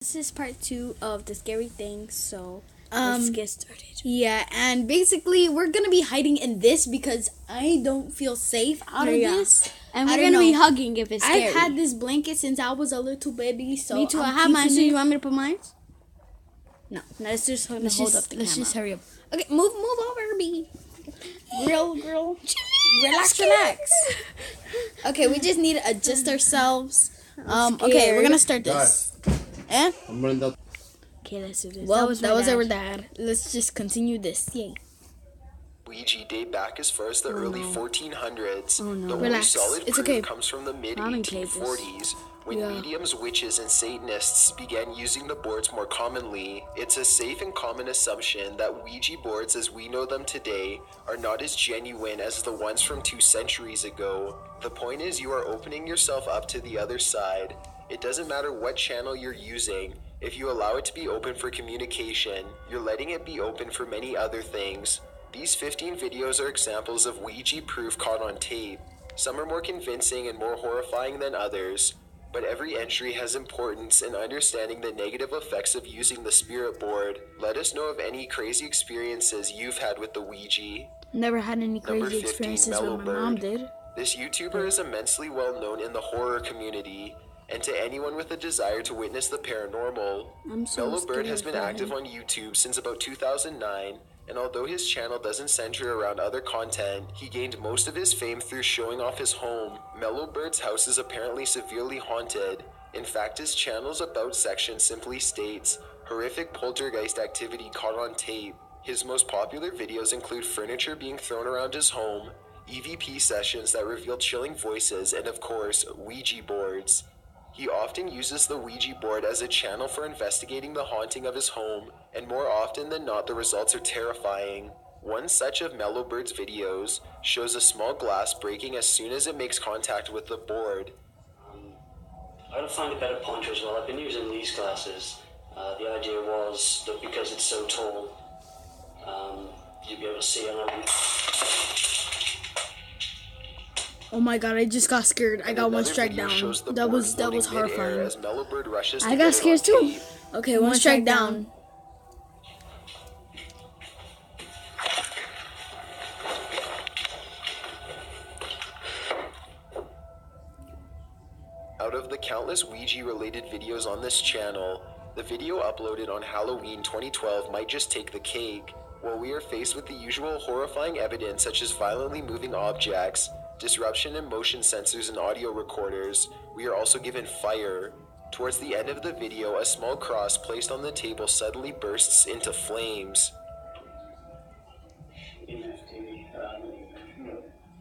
This is part 2 of the scary things, so let's get started. Yeah, and basically we're gonna be hiding in this because I don't feel safe out of this. And we're gonna be hugging if it's scary. I've had this blanket since I was a little baby, so me too. I have mine. So you want me to put mine? No, let's just hold up the camera. Let's just hurry up. Okay, move over, B. Girl, relax. Okay, we just need to adjust ourselves. Okay, we're gonna start this. And okay, let's do this. Well, that was our dad. Let's just continue this. Yay. Ouija date back as far as the early 1400s. Oh, no. The only Relax. solid It's proof okay. comes from the mid Mommy played this. 1840s when Yeah. mediums, witches, and Satanists began using the boards more commonly. It's a safe and common assumption that Ouija boards as we know them today are not as genuine as the ones from 2 centuries ago. The point is you are opening yourself up to the other side. It doesn't matter what channel you're using. If you allow it to be open for communication, you're letting it be open for many other things. These 15 videos are examples of Ouija proof caught on tape. Some are more convincing and more horrifying than others, but every entry has importance in understanding the negative effects of using the spirit board. Let us know of any crazy experiences you've had with the Ouija. Never had any Number crazy 15, experiences Mellow with my mom Bird. did. This YouTuber is immensely well known in the horror community, and to anyone with a desire to witness the paranormal. I'm so Mellow Bird has scared been for active him. on YouTube since about 2009, and although his channel doesn't center around other content, he gained most of his fame through showing off his home. Mellow Bird's house is apparently severely haunted. In fact, his channel's About section simply states, horrific poltergeist activity caught on tape. His most popular videos include furniture being thrown around his home, EVP sessions that reveal chilling voices, and of course, Ouija boards. He often uses the Ouija board as a channel for investigating the haunting of his home, and more often than not the results are terrifying. One such of Mellow Bird's videos shows a small glass breaking as soon as it makes contact with the board. I gotta find a better pointer as well. I've been using these glasses. The idea was that because it's so tall, you'd be able to see it. Oh my god, I just got scared. I got one Another strike video down. shows the That board was floating midair horrifying. as Mellow Bird rushes to I get got it scared on too. tape. Okay, one strike down. Out of the countless Ouija-related videos on this channel, the video uploaded on Halloween 2012 might just take the cake. While we are faced with the usual horrifying evidence such as violently moving objects, disruption in motion sensors and audio recorders, we are also given fire. Towards the end of the video, a small cross placed on the table suddenly bursts into flames.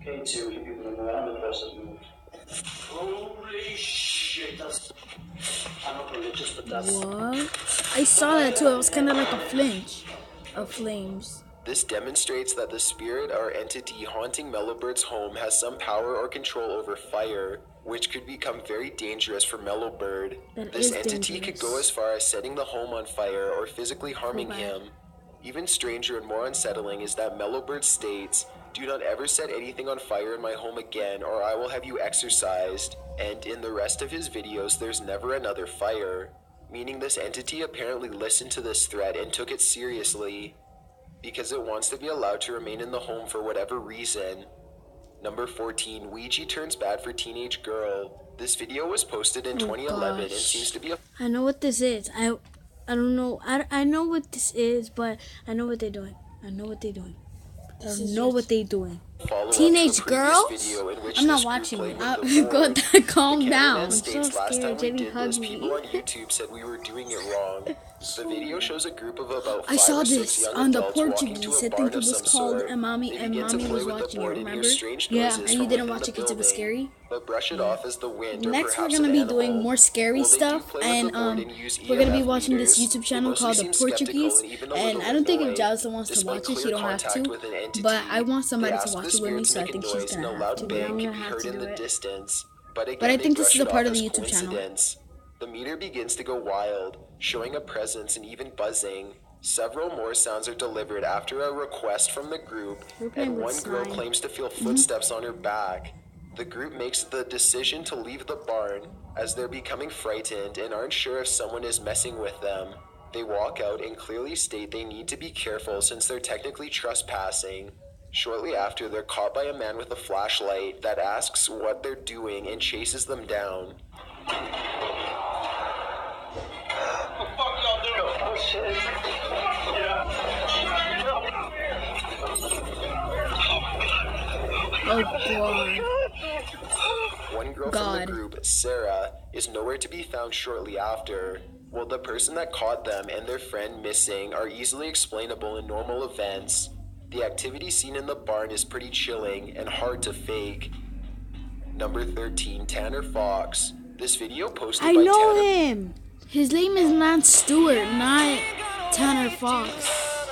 K2, people in the other person moved. Holy shit, I'm not religious, but that's... What? I saw that too. It was kind of like a flinch of flames. This demonstrates that the spirit or entity haunting Mellow Bird's home has some power or control over fire, which could become very dangerous for Mellow Bird. That This is entity dangerous. could go as far as setting the home on fire or physically harming him. Even stranger and more unsettling is that Mellow Bird states, "Do not ever set anything on fire in my home again or I will have you exorcised," and in the rest of his videos there's never another fire, meaning this entity apparently listened to this threat and took it seriously, because it wants to be allowed to remain in the home for whatever reason. Number 14, Ouija turns bad for teenage girl. This video was posted in 2011 and gosh. seems to be a I know what this is. I don't know. I know what this is, but I know what they're doing. I know what they're doing. I know what they're doing. follow-up Teenage to a previous girls? video in which I'm not this group watching played it. with the board. Go calm The down. cameraman states so last scared. time we Jamie, did hug this, me. people on YouTube said we were doing it wrong. The video shows a group of about 5 I saw or 6 this young on the adults walking to Portuguese. a I barn think it of was some called sort. and mommy They begin to was play with the watching it, board and hear remember? strange Yeah, noises and from you didn't within watch the it because it was building, scary. but brush it off as the wind or Next, we're perhaps gonna an be animal. doing more scary While they do stuff, play with and the board and use we're gonna be EMF watching this meters, YouTube they channel mostly called The seem skeptical Portuguese, and even a and little I don't think if annoyed. Jalsa wants to Despite watch it, she clear don't have contact to. with an entity, But I want somebody they to ask watch the it with me, spirit to so I make a think she's noise and a gonna have loud to. bang I'm can be gonna have heard to in do the it. distance. But again, I they think this brush is a it part off of the as YouTube channel. coincidence. The meter begins to go wild, showing a presence and even buzzing. Several more sounds are delivered after a request from the group, We're playing and with one girl slime. claims to feel footsteps on her back. The group makes the decision to leave the barn as they're becoming frightened and aren't sure if someone is messing with them. They walk out and clearly state they need to be careful since they're technically trespassing. Shortly after, they're caught by a man with a flashlight that asks what they're doing and chases them down. Oh god. One girl from the group, Sarah, is nowhere to be found shortly after. While the person that caught them and their friend missing are easily explainable in normal events, the activity seen in the barn is pretty chilling and hard to fake. Number 13, Tanner Fox. This video posted I by know Tanner. him. His name is Lance Stewart, not Tanner Fox.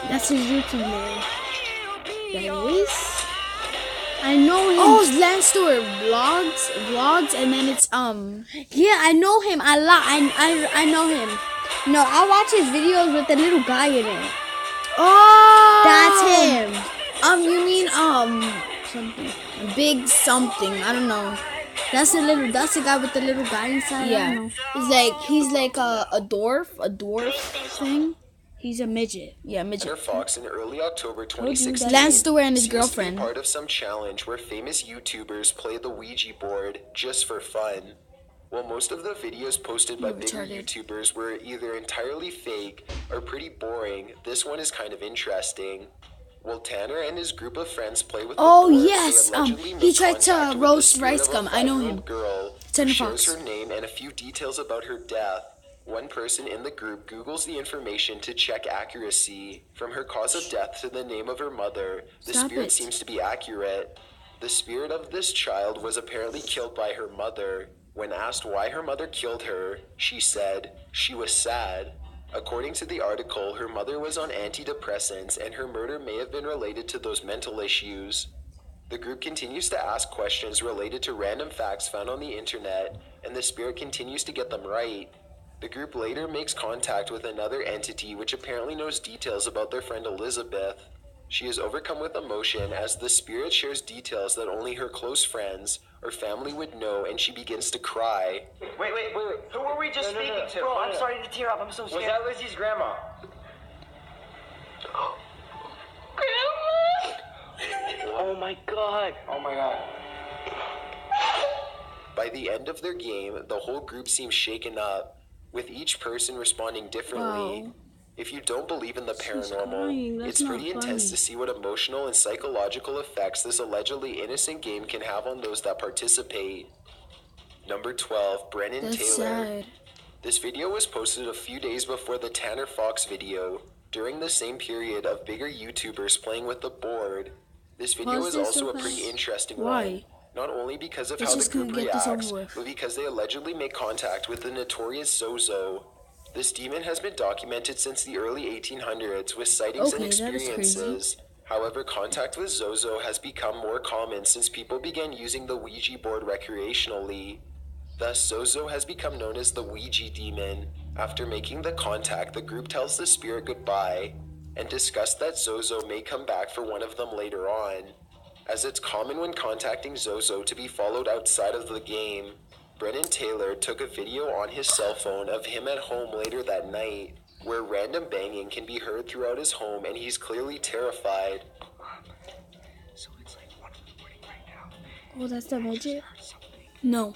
That's his YouTube name. That is. I know him. Oh, it's Lance Stewart vlogs, and then it's Yeah, I know him a lot. I know him. No, I watch his videos with the little guy in it. Oh, That's him. You mean something big something? I don't know. That's the guy with the little guy inside. I don't know. He's like a dwarf thing. He's a midget. Yeah, midget. Tanner Fox in early October 2016. Lance Stewart and his seems to be girlfriend. part of some challenge where famous YouTubers play the Ouija board just for fun. While most of the videos posted by bigger YouTubers were either entirely fake or pretty boring, this one is kind of interesting. While Tanner and his group of friends play with the board, yes, they allegedly he make tried to contact with roast the spirit Rice of a Gum. I know 5-year-old him. girl Tanner who shares Fox. her name and a few details about her death. One person in the group Googles the information to check accuracy. From her cause of death to the name of her mother, the spirit seems to be accurate. The spirit of this child was apparently killed by her mother. When asked why her mother killed her, she said she was sad. According to the article, her mother was on antidepressants and her murder may have been related to those mental issues. The group continues to ask questions related to random facts found on the internet, and the spirit continues to get them right. The group later makes contact with another entity which apparently knows details about their friend Elizabeth. She is overcome with emotion as the spirit shares details that only her close friends or family would know, and she begins to cry. Wait. Who were we just speaking to? Bro, I'm starting to tear up. I'm so scared. Was that Lizzie's grandma? Oh my god. By the end of their game, the whole group seems shaken up, with each person responding differently. Wow. If you don't believe in the crying. paranormal, That's it's pretty not intense funny. to see what emotional and psychological effects this allegedly innocent game can have on those that participate. Number 12, Brennan That's Taylor. sad. This video was posted a few days before the Tanner Fox video, during the same period of bigger YouTubers playing with the board. This video Pause is this also so a pretty fast. interesting Why? one. Not only because of Let's how the just group get this reacts, over with. but because they allegedly make contact with the notorious Zozo. This demon has been documented since the early 1800s with sightings and Okay, that is crazy. experiences. However, contact with Zozo has become more common since people began using the Ouija board recreationally. Thus, Zozo has become known as the Ouija demon. After making the contact, the group tells the spirit goodbye and discuss that Zozo may come back for one of them later on, as it's common when contacting Zozo to be followed outside of the game. Brennan Taylor took a video on his cell phone of him at home later that night, where random banging can be heard throughout his home and he's clearly terrified. So it's like 1 in the morning right now. Oh, that's the midget. No.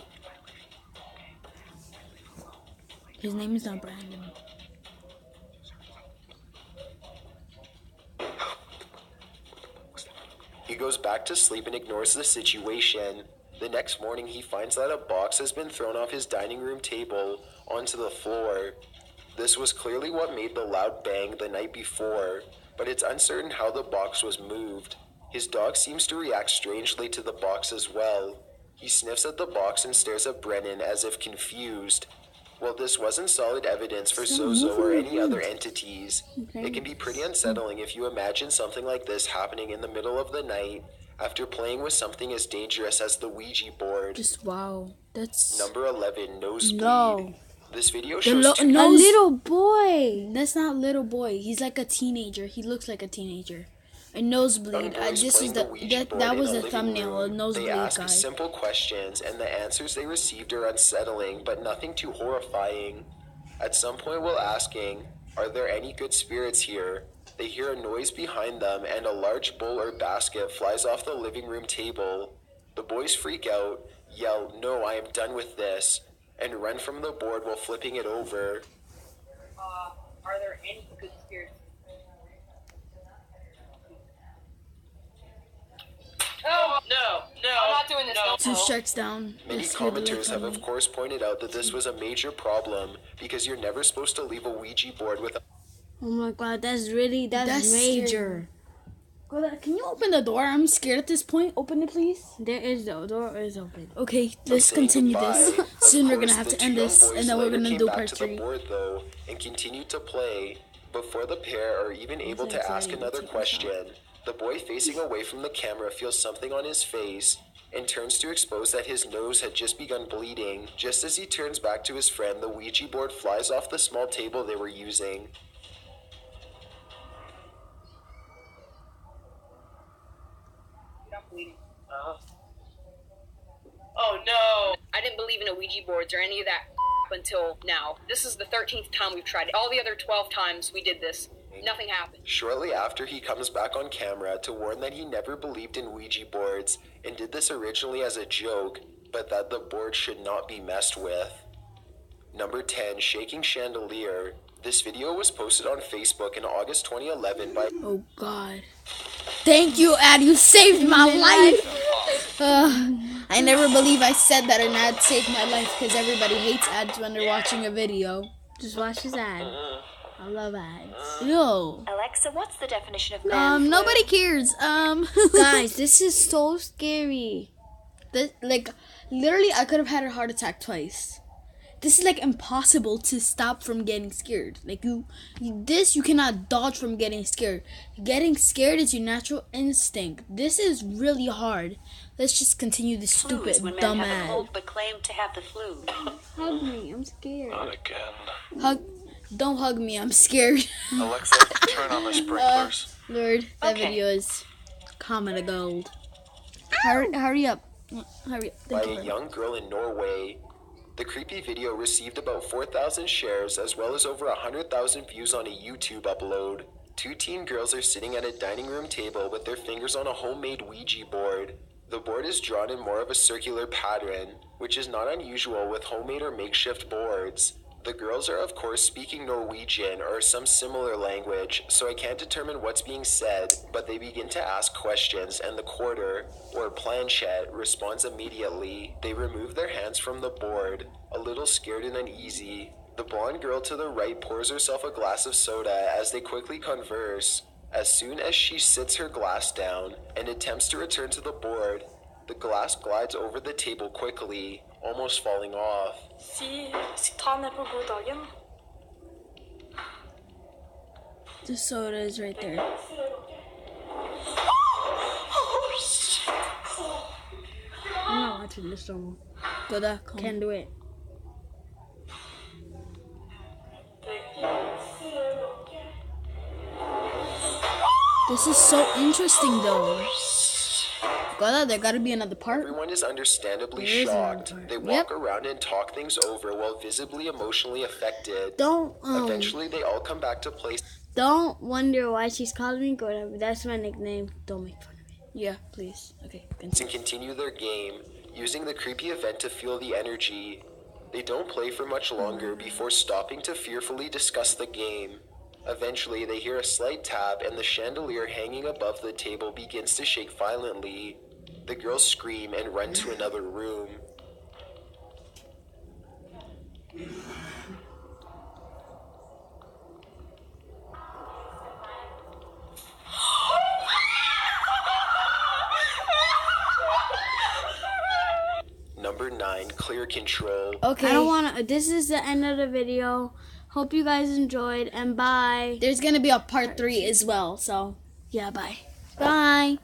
His name is not Brandon. He goes back to sleep and ignores the situation. The next morning, he finds that a box has been thrown off his dining room table onto the floor. This was clearly what made the loud bang the night before, but it's uncertain how the box was moved. His dog seems to react strangely to the box as well. He sniffs at the box and stares at Brennan as if confused. While this wasn't solid evidence for Zozo or any other entities, it can be pretty unsettling if you imagine something like this happening in the middle of the night after playing with something as dangerous as the Ouija board. Just wow. That's Number 11, Nosebleed. No. This video The shows lo- two... no- A little boy. That's not little boy. He's like a teenager. He looks like a teenager. A nosebleed. Young boys This playing is the Ouija board that in was a the living thumbnail. A room. nosebleed They ask guy. simple questions, and the answers they received are unsettling, but nothing too horrifying. At some point while asking, "Are there any good spirits here?" they hear a noise behind them, and a large bowl or basket flies off the living room table. The boys freak out, yell, "No, I am done with this," and run from the board while flipping it over. Are there any good spirits? Oh, no. I'm not doing this. No. Two sharks down. Many Let's hear the commenters lick have on of me. course pointed out that this was a major problem because you're never supposed to leave a Ouija board without Oh my god, that's major. Goda, can you open the door? I'm scared at this point. Open it, please. There is the door is open. Okay, let's saying continue goodbye. this. Of Soon we're course, gonna have the to end two young this, boys and then we're later gonna came do back part to 3. the board though and continued to play before the pair are even able to ask exciting. another Take a question. The boy facing away from the camera feels something on his face and turns to expose that his nose had just begun bleeding. Just as he turns back to his friend, the Ouija board flies off the small table they were using. Oh, no. I didn't believe in Ouija boards or any of that until now. This is the 13th time we've tried it. All the other 12 times we did this, nothing happened. Shortly after, he comes back on camera to warn that he never believed in Ouija boards and did this originally as a joke, but that the board should not be messed with. Number 10, Shaking Chandelier. This video was posted on Facebook in August 2011 by Oh God! Thank you, Ad. You saved my life. I never believe I said that an ad saved my life because everybody hates ads when they're watching a video. Just watch his ad. I love ads. Yo. Alexa, what's the definition of man? Nobody cares. Guys, this is so scary. like, literally, I could have had a heart attack twice. This is like impossible to stop from getting scared. Like you cannot dodge from getting scared. Getting scared is your natural instinct. This is really hard. Let's just continue this stupid When men dumb have a ad. cold but claim to have the flu. Hug me, I'm scared. Not again. Don't hug me. I'm scared. Alexa, turn on the sprinklers. Lord, that Okay. video is comment of gold. Hurry up. Hurry up. by Thank you. a young girl in Norway. The creepy video received about 4,000 shares as well as over 100,000 views on a YouTube upload. Two teen girls are sitting at a dining room table with their fingers on a homemade Ouija board. The board is drawn in more of a circular pattern, which is not unusual with homemade or makeshift boards. The girls are of course speaking Norwegian or some similar language, so I can't determine what's being said, but they begin to ask questions and the quarter, or planchette, responds immediately. They remove their hands from the board, a little scared and uneasy. The blonde girl to the right pours herself a glass of soda as they quickly converse. As soon as she sits her glass down and attempts to return to the board, the glass glides over the table quickly, almost falling off. Ta ned på goddagen. The soda is right there. I'm not watching this no more. Goda, come. Can't do it. This is so interesting though. Goda, there gotta be another part. Everyone is understandably There is another shocked. part. They walk around and talk things over while visibly emotionally affected. Don't Eventually, they all come back to place. don't wonder why she's calling me Gordon. That's my nickname. Don't make fun of me. Yeah, please. Okay, And continue. continue their game, using the creepy event to feel the energy. They don't play for much longer before stopping to fearfully discuss the game. Eventually, they hear a slight tap and the chandelier hanging above the table begins to shake violently. The girls scream and run to another room. Number 9, Clear Control. Okay. I don't want to. This is the end of the video. Hope you guys enjoyed and bye. There's gonna be a part 3 as well, so Yeah, bye. bye.